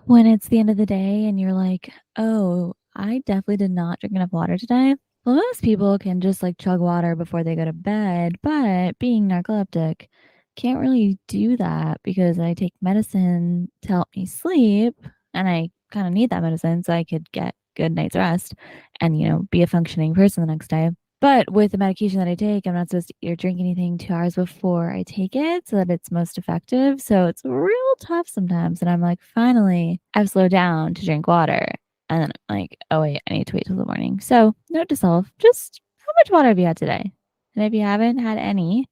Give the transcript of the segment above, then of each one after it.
when it's the end of the day and you're like, oh, I definitely did not drink enough water today. Well, most people can just like chug water before they go to bed, but being narcoleptic, can't really do that because I take medicine to help me sleep and I kind of need that medicine so I could get good night's rest and, be a functioning person the next day. But with the medication that I take, I'm not supposed to eat or drink anything 2 hours before I take it so that it's most effective. So it's real tough sometimes. And I'm like, finally, I've slowed down to drink water. And then I'm like, oh, wait, I need to wait till the morning. So, note to self, just how much water have you had today? And if you haven't had any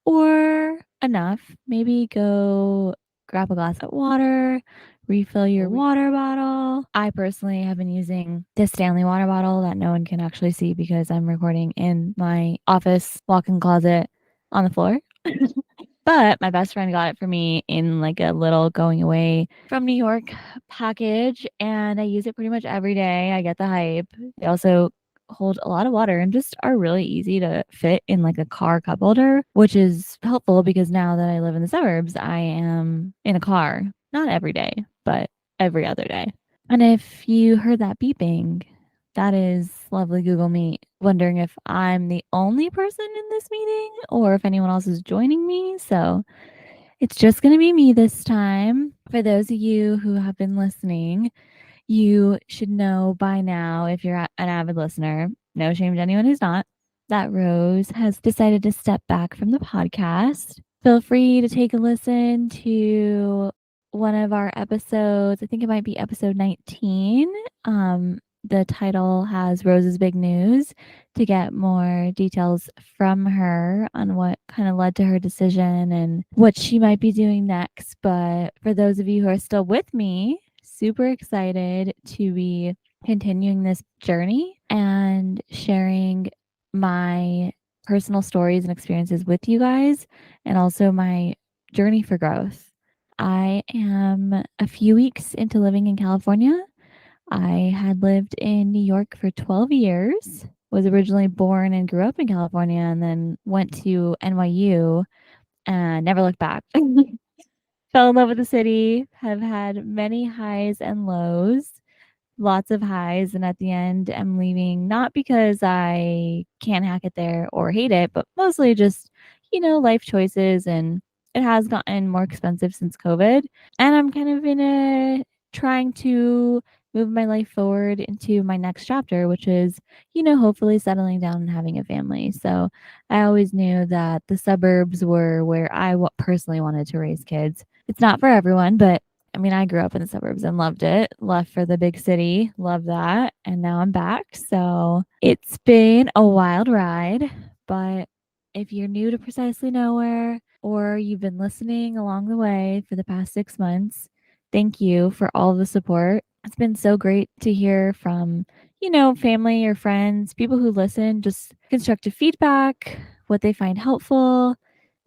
or enough, maybe go grab a glass of water, refill your water bottle. I personally have been using this Stanley water bottle that no one can actually see because I'm recording in my office walk-in closet on the floor. But my best friend got it for me in like a little going away from New York package, and I use it pretty much every day. I get the hype. They also hold a lot of water and just are really easy to fit in like a car cup holder, which is helpful because now that I live in the suburbs, I am in a car, not every day, but every other day. And if you heard that beeping, that is lovely Google Meet, wondering if I'm the only person in this meeting or if anyone else is joining me. So it's just going to be me this time. For those of you who have been listening, you should know by now, if you're an avid listener, no shame to anyone who's not, that Rose has decided to step back from the podcast. Feel free to take a listen to one of our episodes. I think it might be episode 19. The title has Rose's Big News to get more details from her on what kind of led to her decision and what she might be doing next. But for those of you who are still with me, super excited to be continuing this journey and sharing my personal stories and experiences with you guys, and also my journey for growth. I am a few weeks into living in California. I had lived in New York for 12 years, was originally born and grew up in California, and then went to NYU and never looked back. Fell in love with the city, have had many highs and lows, lots of highs. And at the end, I'm leaving not because I can't hack it there or hate it, but mostly just, life choices. And it has gotten more expensive since COVID. And I'm kind of in a trying to move my life forward into my next chapter, which is, hopefully settling down and having a family. So I always knew that the suburbs were where I personally wanted to raise kids. It's not for everyone, but I mean, I grew up in the suburbs and loved it. Left for the big city, love that. And now I'm back. So it's been a wild ride. But if you're new to Precisely Nowhere or you've been listening along the way for the past 6 months, thank you for all the support. It's been so great to hear from, family or friends, people who listen, just constructive feedback, what they find helpful,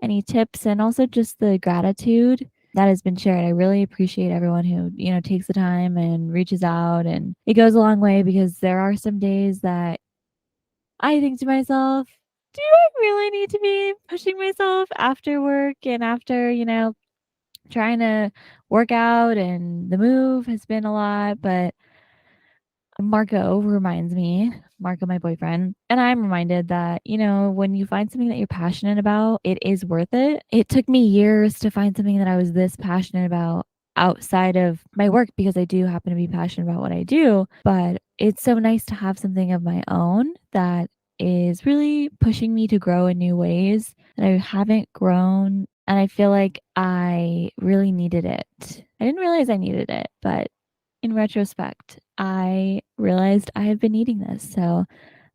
any tips, and also just the gratitude that has been shared. I really appreciate everyone who, takes the time and reaches out, and it goes a long way because there are some days that I think to myself, do I really need to be pushing myself after work and after, trying to work out, and the move has been a lot, but Marco reminds me, Marco, my boyfriend, and I'm reminded that, when you find something that you're passionate about, it is worth it. It took me years to find something that I was this passionate about outside of my work because I do happen to be passionate about what I do. But it's so nice to have something of my own that is really pushing me to grow in new ways that I haven't grown. And I feel like I really needed it. I didn't realize I needed it, but in retrospect, I realized I have been needing this. So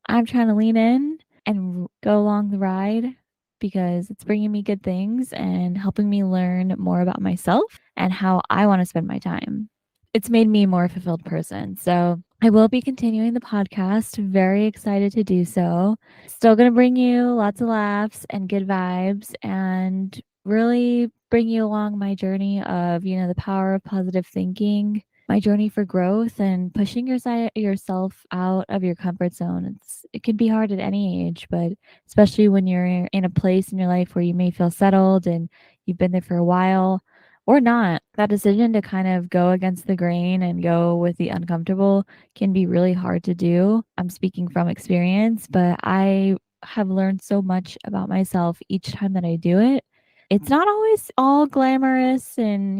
I'm trying to lean in and go along the ride because it's bringing me good things and helping me learn more about myself and how I want to spend my time. It's made me a more fulfilled person. So I will be continuing the podcast. Very excited to do so. Still going to bring you lots of laughs and good vibes and really bring you along my journey of, the power of positive thinking, my journey for growth and pushing yourself out of your comfort zone. It can be hard at any age, but especially when you're in a place in your life where you may feel settled and you've been there for a while, or not. That decision to kind of go against the grain and go with the uncomfortable can be really hard to do. I'm speaking from experience, but I have learned so much about myself each time that I do it. It's not always all glamorous and,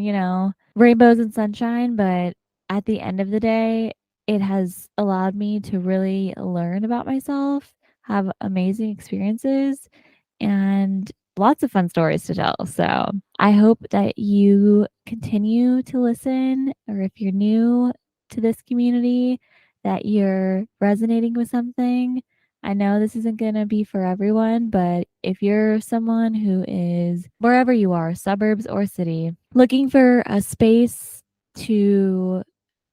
rainbows and sunshine, but at the end of the day, it has allowed me to really learn about myself, have amazing experiences, and lots of fun stories to tell. So I hope that you continue to listen, or if you're new to this community, that you're resonating with something. I know this isn't going to be for everyone, but if you're someone who is wherever you are, suburbs or city, looking for a space to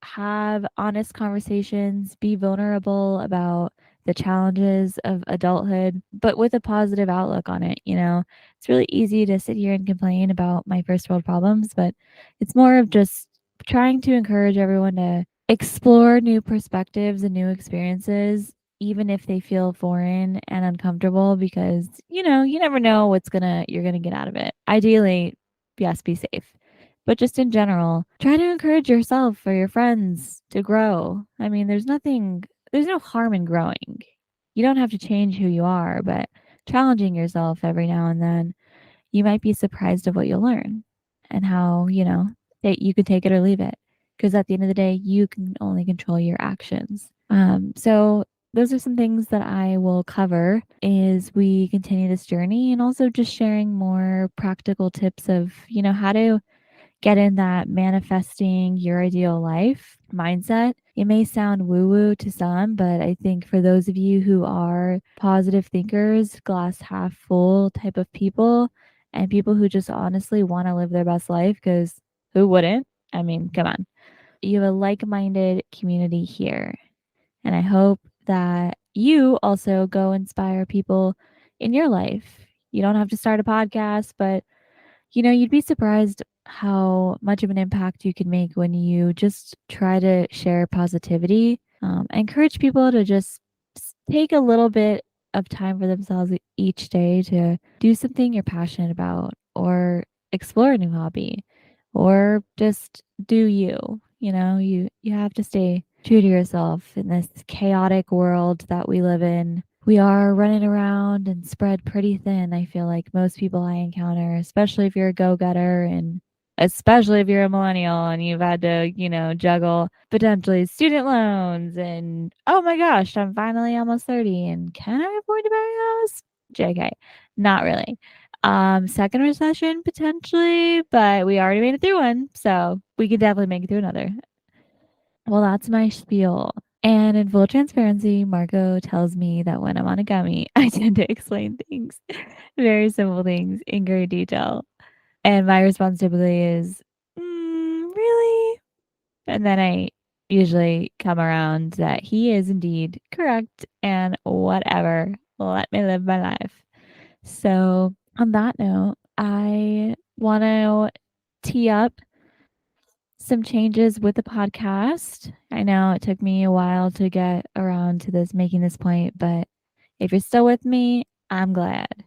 have honest conversations, be vulnerable about the challenges of adulthood, but with a positive outlook on it. It's really easy to sit here and complain about my first world problems, but it's more of just trying to encourage everyone to explore new perspectives and new experiences, even if they feel foreign and uncomfortable, because, you never know you're gonna get out of it. Ideally, yes, be safe. But just in general, try to encourage yourself or your friends to grow. I mean, there's no harm in growing. You don't have to change who you are, but challenging yourself every now and then, you might be surprised of what you'll learn and how, that you could take it or leave it. Because at the end of the day, you can only control your actions. So those are some things that I will cover as we continue this journey, and also just sharing more practical tips of, how to get in that manifesting your ideal life mindset. It may sound woo woo to some, but I think for those of you who are positive thinkers, glass half full type of people, and people who just honestly want to live their best life, because who wouldn't? I mean, come on. You have a like minded community here. And I hope that you also go inspire people in your life. You don't have to start a podcast, but you'd be surprised how much of an impact you can make when you just try to share positivity. I encourage people to just take a little bit of time for themselves each day to do something you're passionate about, or explore a new hobby, or just do you. You have to stay true to yourself in this chaotic world that we live in. We are running around and spread pretty thin. I feel like most people I encounter, especially if you're a go-getter, and especially if you're a millennial and you've had to, juggle potentially student loans and, oh my gosh, I'm finally almost 30 and can I afford to buy a house? JK. Not really. Second recession potentially, but we already made it through one, so we could definitely make it through another. Well, that's my spiel. And in full transparency, Marco tells me that when I'm on a gummy, I tend to explain things, very simple things, in great detail. And my response typically is, really? And then I usually come around that he is indeed correct, and whatever. Let me live my life. So, on that note, I want to tee up some changes with the podcast. I know it took me a while to get around to making this point, but if you're still with me, I'm glad.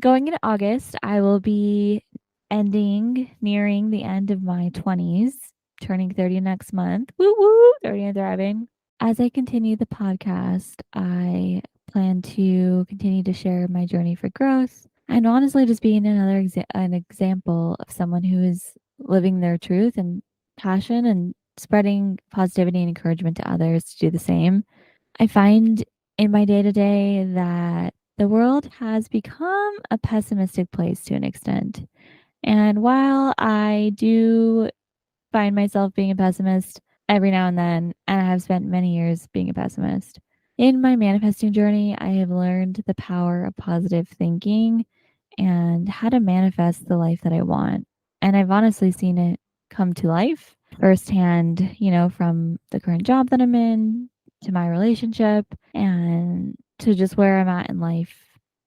Going into August, I will be nearing the end of my 20s, turning 30 next month. Woo woo, 30 and thriving. As I continue the podcast, I plan to continue to share my journey for growth, and honestly just being an example of someone who is living their truth and passion, and spreading positivity and encouragement to others to do the same. I find in my day to day that the world has become a pessimistic place to an extent. And while I do find myself being a pessimist every now and then, and I have spent many years being a pessimist, in my manifesting journey, I have learned the power of positive thinking and how to manifest the life that I want. And I've honestly seen it come to life firsthand, from the current job that I'm in, to my relationship, and to just where I'm at in life,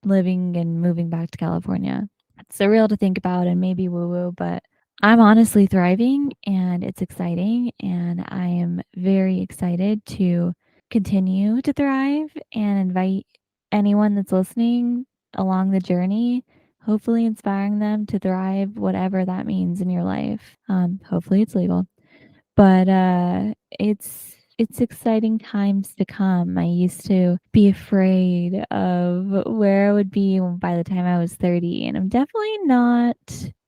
living and moving back to California. It's surreal to think about and maybe woo woo, but I'm honestly thriving and it's exciting. And I am very excited to continue to thrive and invite anyone that's listening along the journey, hopefully inspiring them to thrive, whatever that means in your life. Hopefully it's legal. But, it's exciting times to come. I used to be afraid of where I would be by the time I was 30, and I'm definitely not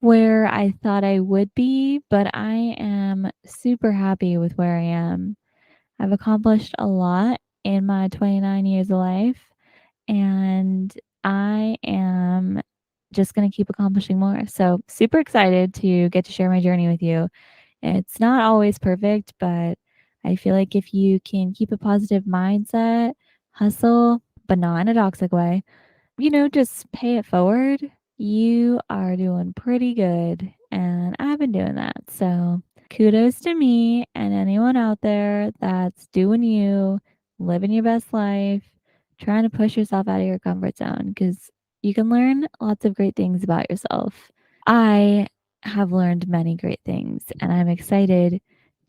where I thought I would be, but I am super happy with where I am. I've accomplished a lot in my 29 years of life, and I am just gonna keep accomplishing more. So, super excited to get to share my journey with you. It's not always perfect, but I feel like if you can keep a positive mindset, hustle, but not in a toxic way, just pay it forward, you are doing pretty good. And I've been doing that. So kudos to me and anyone out there that's doing you, living your best life, trying to push yourself out of your comfort zone because you can learn lots of great things about yourself. I have learned many great things, and I'm excited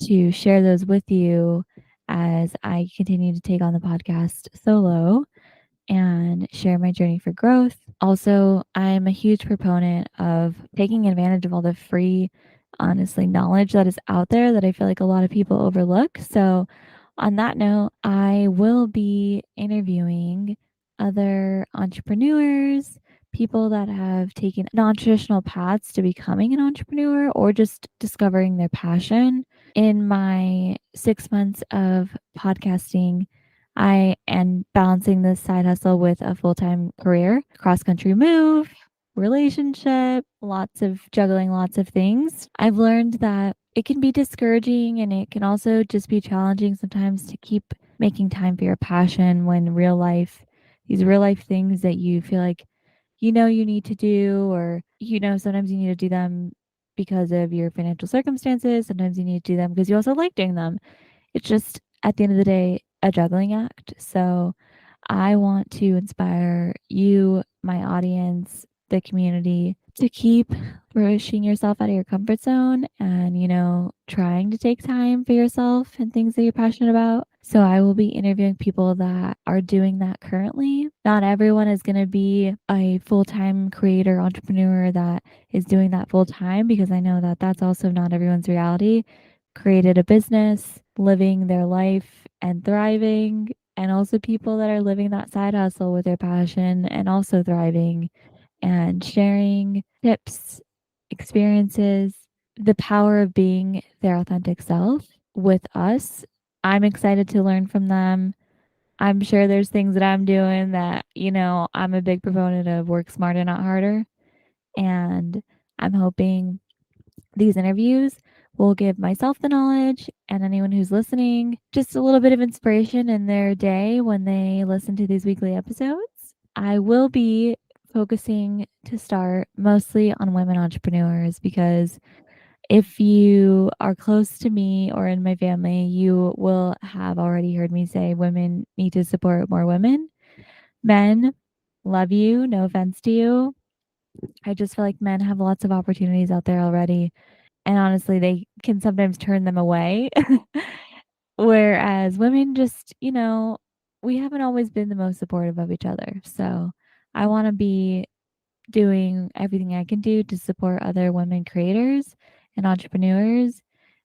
to share those with you as I continue to take on the podcast solo and share my journey for growth. Also, I'm a huge proponent of taking advantage of all the free, honestly, knowledge that is out there that I feel like a lot of people overlook. So, on that note, I will be interviewing other entrepreneurs, people that have taken non traditional paths to becoming an entrepreneur or just discovering their passion. In my 6 months of podcasting, I am balancing this side hustle with a full time career, cross country move, relationship, lots of juggling, lots of things. I've learned that it can be discouraging and it can also just be challenging sometimes to keep making time for your passion when these real life things that you feel like you need to do, or sometimes you need to do them because of your financial circumstances. Sometimes you need to do them because you also like doing them. It's just at the end of the day a juggling act. So I want to inspire you, my audience, the community to keep pushing yourself out of your comfort zone and, trying to take time for yourself and things that you're passionate about. So I will be interviewing people that are doing that currently. Not everyone is going to be a full-time creator entrepreneur that is doing that full time because I know that that's also not everyone's reality. Created a business, living their life and thriving, and also people that are living that side hustle with their passion and also thriving and sharing tips, experiences, the power of being their authentic self with us. I'm excited to learn from them. I'm sure there's things that I'm doing that, I'm a big proponent of work smarter, not harder. And I'm hoping these interviews will give myself the knowledge and anyone who's listening just a little bit of inspiration in their day when they listen to these weekly episodes. I will be focusing to start mostly on women entrepreneurs because if you are close to me or in my family, you will have already heard me say women need to support more women. Men, love you, no offense to you. I just feel like men have lots of opportunities out there already, and honestly, they can sometimes turn them away. Whereas women just, we haven't always been the most supportive of each other. So I want to be doing everything I can do to support other women creators and entrepreneurs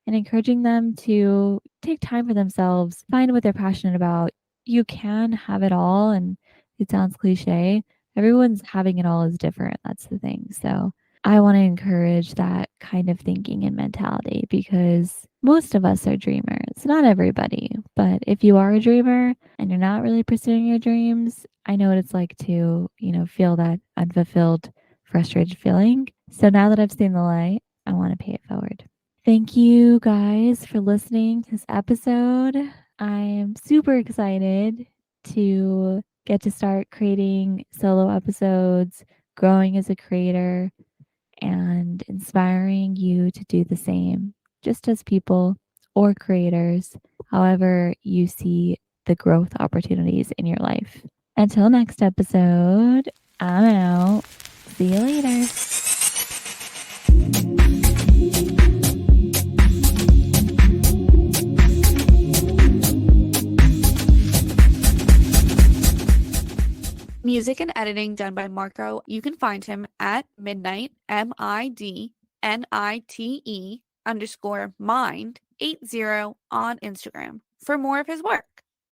and encouraging them to take time for themselves, find what they're passionate about. You can have it all, and it sounds cliche. Everyone's having it all is different. That's the thing. So I want to encourage that kind of thinking and mentality because most of us are dreamers. Not everybody, but if you are a dreamer and you're not really pursuing your dreams, I know what it's like to, feel that unfulfilled, frustrated feeling. So now that I've seen the light, I want to pay it forward. Thank you guys for listening to this episode. I am super excited to get to start creating solo episodes, growing as a creator, and inspiring you to do the same, just as people or creators, however you see the growth opportunities in your life. Until next episode, I'm out. See you later. Music and editing done by Marco. You can find him at midnight, MIDNITE_mind80 on Instagram for more of his work.